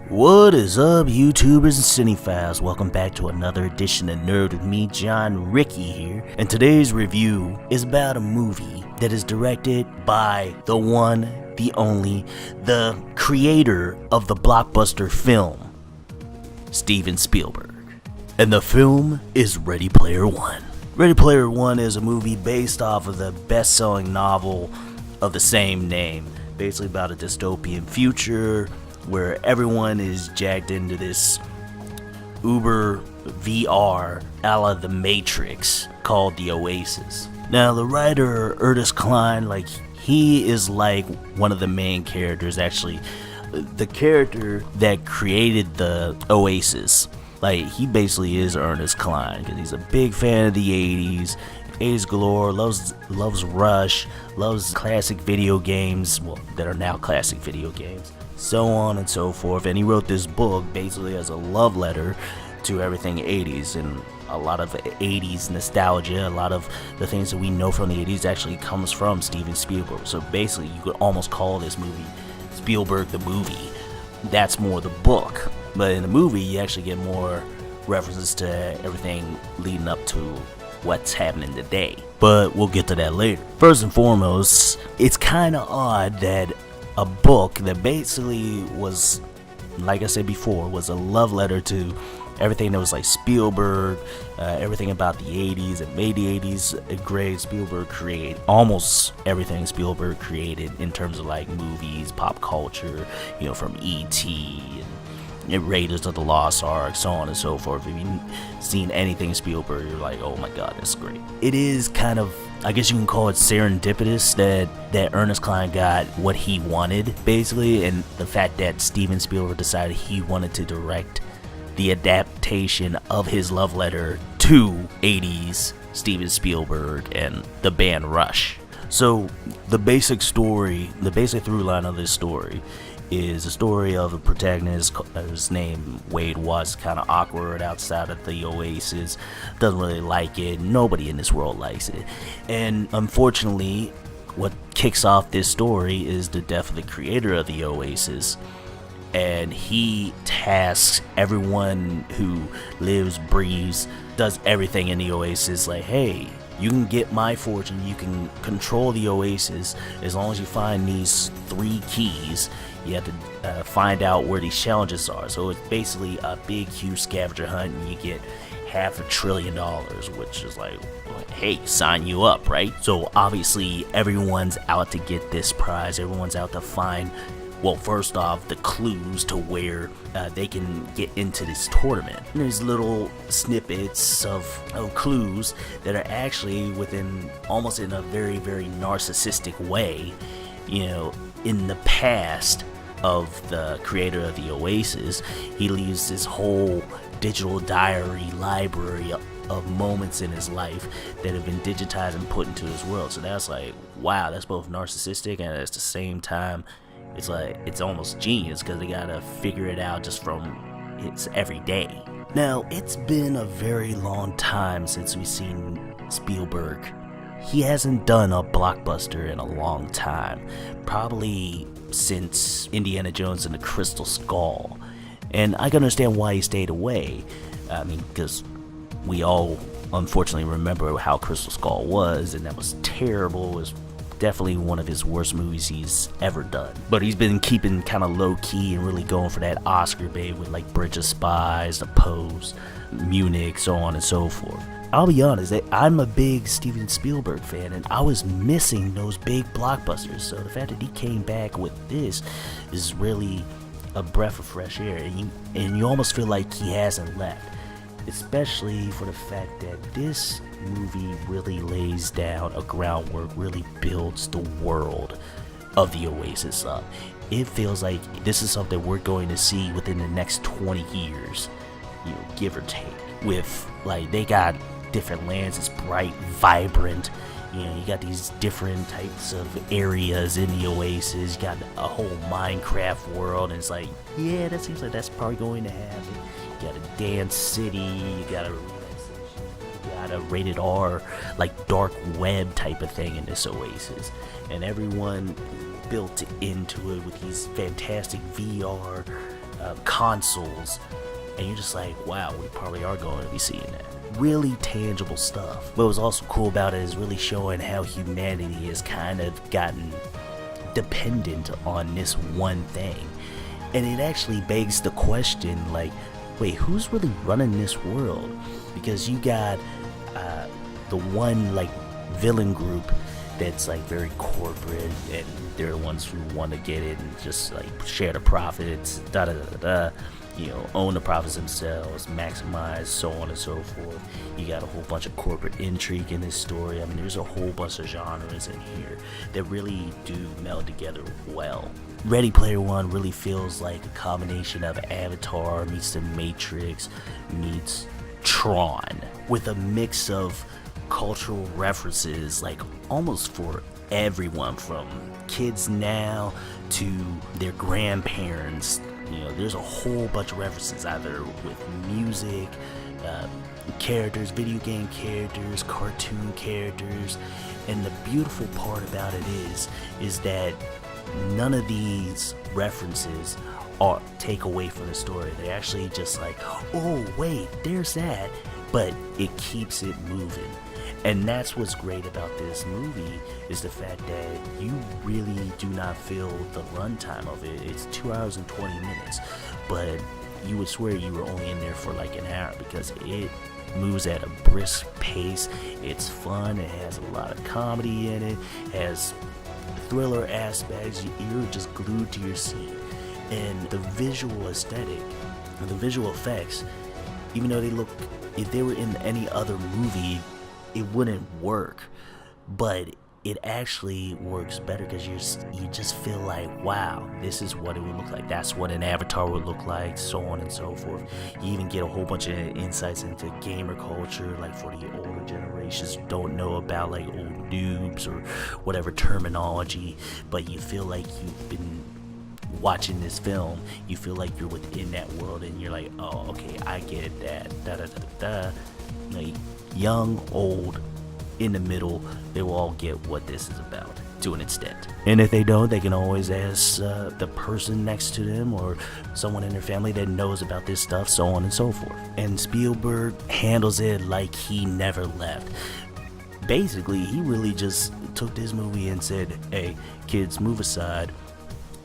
What is up, YouTubers and Cinephiles? Welcome back to another edition of Nerd with me, John Ricky here. And today's review is about a movie that is directed by the one, the only, the creator of the Blockbuster film, Steven Spielberg. And the film is Ready Player One. Ready Player One is a movie based off of the best-selling novel of the same name, basically about a dystopian future where everyone is jacked into this Uber VR a la The Matrix called The Oasis. Now, the writer, Ernest Cline, he is like one of the main characters, actually. The character that created the Oasis. He basically is Ernest Cline, because he's a big fan of the 80s. 80s galore, loves Rush, loves classic video games, that are now classic video games, so on and so forth. And he wrote this book basically as a love letter to everything 80s, and a lot of 80s nostalgia, a lot of the things that we know from the 80s actually comes from Steven Spielberg. So basically you could almost call this movie Spielberg the movie. That's more the book, but in the movie you actually get more references to everything leading up to what's happening today, but we'll get to that later. First and foremost, it's kind of odd that a book that basically was, like I said before, was a love letter to everything that was like Spielberg, everything about the 80s and made the 80s great. Spielberg created almost everything Spielberg created in terms of like movies, pop culture, from E.T. and Raiders of the Lost Ark, so on and so forth. If you've seen anything Spielberg, you're like, oh my god, that's great. It is kind of, I guess you can call it serendipitous that Ernest Cline got what he wanted, basically, and the fact that Steven Spielberg decided he wanted to direct the adaptation of his love letter to 80s Steven Spielberg and the band Rush. So the basic through line of this story is a story of a protagonist. His name Wade Watts, kind of awkward outside of the Oasis, doesn't really like it. Nobody in this world likes it, and unfortunately what kicks off this story is the death of the creator of the Oasis, and he tasks everyone who lives, breathes, does everything in the Oasis, like, hey, you can get my fortune, you can control the Oasis as long as you find these 3 keys. You have to find out where these challenges are. So it's basically a big, huge scavenger hunt, and you get $500 billion, which is like, hey, sign you up, right? So obviously everyone's out to get this prize. Everyone's out to find, first off, the clues to where they can get into this tournament. And there's little snippets of clues that are actually almost in a very, very narcissistic way, in the past of the creator of the Oasis. He leaves this whole digital diary library of moments in his life that have been digitized and put into his world. So that's like, wow, that's both narcissistic, and at the same time it's like, it's almost genius, because they gotta figure it out just from its everyday. Now, it's been a very long time since we've seen Spielberg. He hasn't done a blockbuster in a long time, probably since Indiana Jones and the Crystal Skull. And I can understand why he stayed away. I mean, because we all unfortunately remember how Crystal Skull was, and that was terrible. It was definitely one of his worst movies he's ever done. But he's been keeping kind of low-key and really going for that Oscar bait with like Bridge of Spies, The Post, Munich, so on and so forth. I'll be honest, I'm a big Steven Spielberg fan, and I was missing those big blockbusters. So the fact that he came back with this is really a breath of fresh air, and you almost feel like he hasn't left, especially for the fact that this movie really lays down a groundwork, really builds the world of the Oasis up. It feels like this is something we're going to see within the next 20 years, give or take. With, they got different lands, it's bright, vibrant, you got these different types of areas in the Oasis. You got a whole Minecraft world, and it's like, yeah, that seems like that's probably going to happen. You got a dance city, you got a rated R, dark web type of thing in this Oasis, and everyone built into it with these fantastic VR consoles, and you're just like, wow, we probably are going to be seeing that. Really tangible stuff. What was also cool about it is really showing how humanity has kind of gotten dependent on this one thing. And it actually begs the question, like, wait, who's really running this world? Because you got the one, like, villain group that's, like, very corporate, and they're the ones who want to get it and just, like, share the profits, own the profits themselves, maximize, so on and so forth. You got a whole bunch of corporate intrigue in this story. I mean, there's a whole bunch of genres in here that really do meld together well. Ready Player One really feels like a combination of Avatar meets The Matrix meets Tron, with a mix of cultural references, like almost for everyone, from kids now to their grandparents. There's a whole bunch of references, either with music, characters, video game characters, cartoon characters. And the beautiful part about it is that none of these references take away from the story. They're actually just like, oh wait, there's that, but it keeps it moving. And that's what's great about this movie, is the fact that you really do not feel the runtime of it. It's 2 hours and 20 minutes, but you would swear you were only in there for like an hour, because it moves at a brisk pace. It's fun. It has a lot of comedy in it. It has thriller aspects. You're just glued to your seat. And the visual aesthetic and the visual effects, even though if they were in any other movie, it wouldn't work, but it actually works better, because you just feel like, wow, this is what it would look like. That's what an Avatar would look like, so on and so forth. You even get a whole bunch of insights into gamer culture, like for the older generations who don't know about, like, old noobs or whatever terminology, but you feel like you've been watching this film. You feel like you're within that world, and you're like, oh, okay, I get that. Young, old, in the middle, they will all get what this is about to an extent. And if they don't, they can always ask the person next to them or someone in their family that knows about this stuff, so on and so forth. And Spielberg handles it like he never left. Basically, he really just took this movie and said, hey, kids, move aside.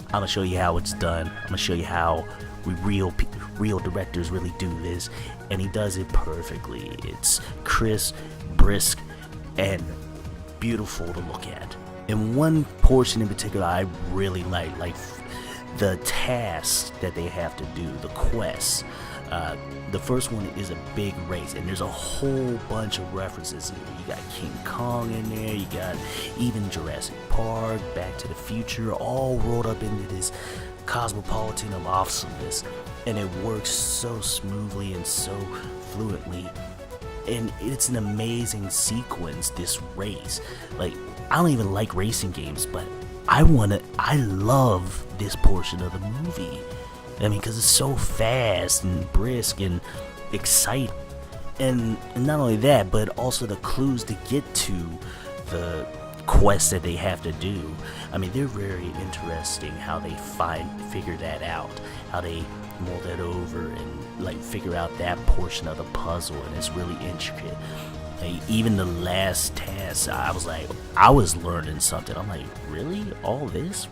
I'm gonna show you how it's done. I'm gonna show you how real directors really do this, and he does it perfectly. It's crisp, brisk, and beautiful to look at. And one portion in particular I really like the tasks that they have to do, the quests. The first one is a big race, and there's a whole bunch of references in there. You got King Kong in there, you got even Jurassic Park, Back to the Future, all rolled up into this cosmopolitan of awesomeness, and it works so smoothly and so fluently. And it's an amazing sequence, this race. Like, I don't even like racing games, but I love this portion of the movie. I mean, because it's so fast and brisk and exciting. And not only that, but also the clues to get to the quests that they have to do. I mean, they're very interesting how they figure that out, how they mull that over and like figure out that portion of the puzzle, and it's really intricate. Like, even the last task, I was learning something. I'm like, really? All this?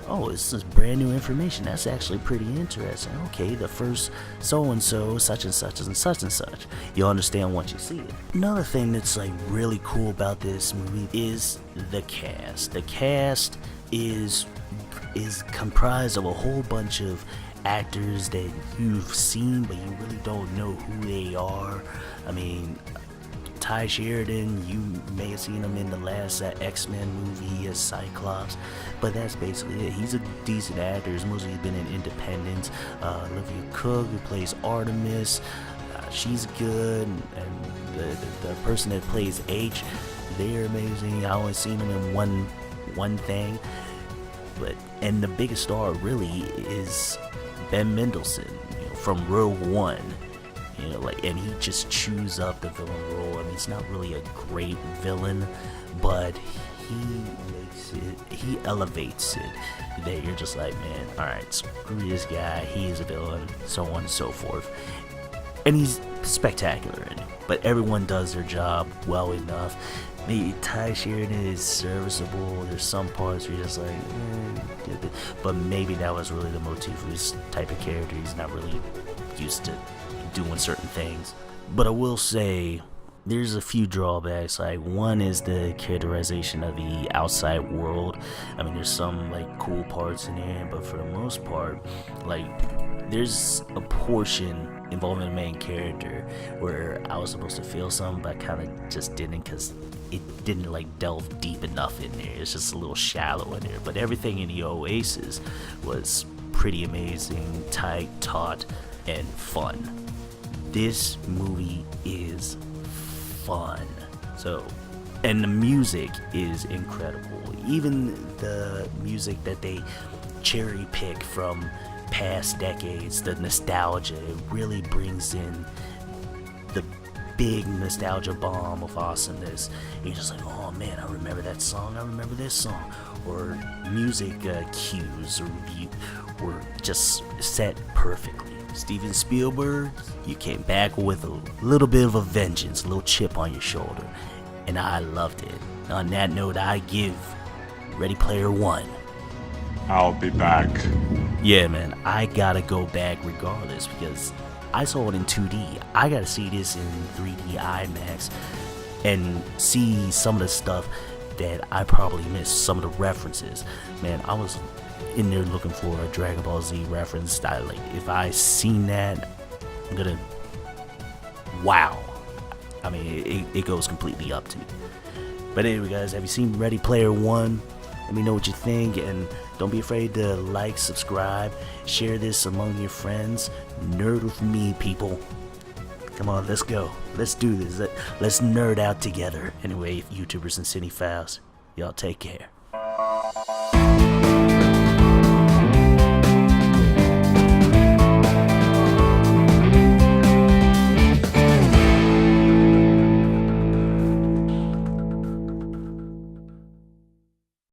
Oh, this is brand new information. That's actually pretty interesting. Okay, the first so-and-so, such and such and such and such. You'll understand once you see it. Another thing that's like really cool about this movie is the cast. The cast is comprised of a whole bunch of actors that you've seen, but you really don't know who they are. I mean, Ty Sheridan, you may have seen him in the last X-Men movie as Cyclops, but that's basically it. He's a decent actor. He's mostly been in independents. Olivia Cook, who plays Artemis, she's good, and the person that plays H, they're amazing. I only seen them in one thing, and the biggest star really is Ben Mendelsohn, from Rogue One. And he just chews up the villain role. I mean, he's not really a great villain, but he elevates it. That you're just like, man, alright, screw this guy, he is a villain, so on and so forth. And he's spectacular in it. But everyone does their job well enough. Maybe Ty Sheridan is serviceable. There's some parts where you're just like, but maybe that was really the motif of this type of character. He's not really used to doing certain things. But I will say, there's a few drawbacks. Like, one is the characterization of the outside world. I mean, there's some like cool parts in here, but for the most part, like, there's a portion involving the main character where I was supposed to feel something, but I kind of just didn't, because it didn't like delve deep enough in there. It's just a little shallow in there. But everything in the Oasis was pretty amazing, tight, taut, and fun. This movie is fun. So, and the music is incredible. Even the music that they cherry pick from past decades, the nostalgia, it really brings in the big nostalgia bomb of awesomeness. You're just like, oh man, I remember that song, I remember this song. Or music cues were just set perfectly. Steven Spielberg, you came back with a little bit of a vengeance, a little chip on your shoulder, and I loved it. On that note, I give Ready Player One. I'll be back. Yeah, man, I gotta go back regardless, because I saw it in 2D. I gotta see this in 3D IMAX and see some of the stuff that I probably missed, some of the references. Man, I was in there looking for a Dragon Ball Z reference. If I seen that, I'm gonna, wow. I mean, it goes completely up to me. But anyway, guys, have you seen Ready Player One? Let me know what you think, and don't be afraid to like, subscribe, share this among your friends. Nerd with me, people. Come on, let's go. Let's do this. Let's nerd out together. Anyway, YouTubers and cinephiles, y'all take care.